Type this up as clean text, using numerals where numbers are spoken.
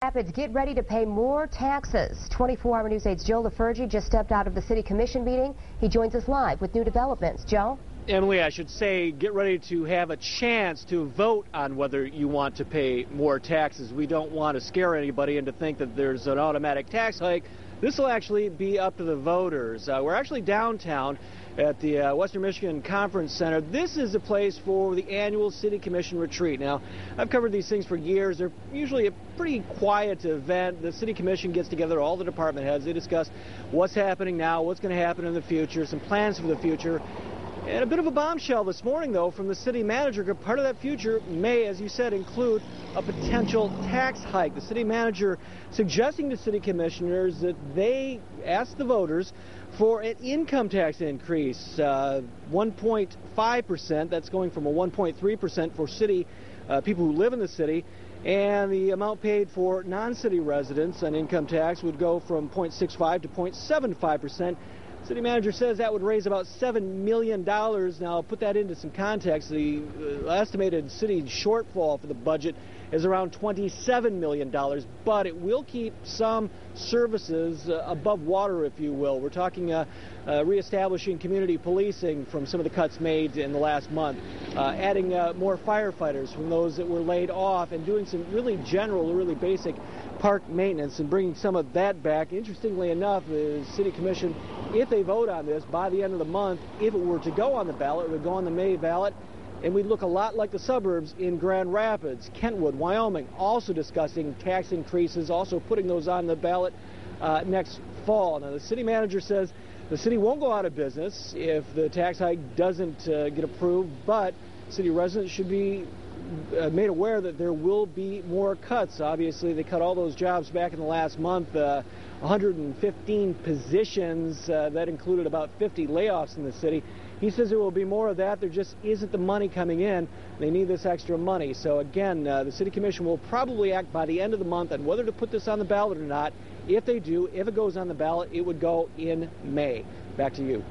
Rapids, get ready to pay more taxes. 24-hour News 8's Joe LaFurgey just stepped out of the city commission meeting. He joins us live with new developments. Joe? Emily, I should say, get ready to have a chance to vote on whether you want to pay more taxes. We don't want to scare anybody into think that there's an automatic tax hike. This will actually be up to the voters. We're actually downtown at the Western Michigan Conference Center. This is a place for the annual City Commission retreat. Now, I've covered these things for years. They're usually a pretty quiet event. The City Commission gets together, all the department heads. They discuss what's happening now, what's going to happen in the future, some plans for the future. And a bit of a bombshell this morning, though, from the city manager. Part of that future may, as you said, include a potential tax hike. The city manager suggesting to city commissioners that they ask the voters for an income tax increase, 1.5%. That's going from a 1.3% for city people who live in the city. And the amount paid for non-city residents on income tax would go from 0.65 to 0.75%. City manager says that would raise about $7 million. Now, put that into some context. The estimated city shortfall for the budget is around $27 million, but it will keep some services above water, if you will. We're talking reestablishing community policing from some of the cuts made in the last month, adding more firefighters from those that were laid off, and doing some really general, really basic park maintenance and bringing some of that back. Interestingly enough, the City Commission, if they vote on this by the end of the month, if it were to go on the ballot, it would go on the May ballot, and we'd look a lot like the suburbs in Grand Rapids, Kentwood, Wyoming, also discussing tax increases, also putting those on the ballot next fall. Now, the city manager says the city won't go out of business if the tax hike doesn't get approved, but city residents should be made aware that there will be more cuts. Obviously, they cut all those jobs back in the last month, 115 positions. That included about 50 layoffs in the city. He says there will be more of that. There just isn't the money coming in. They need this extra money. So again, the City Commission will probably act by the end of the month on whether to put this on the ballot or not. If they do, if it goes on the ballot, it would go in May. Back to you.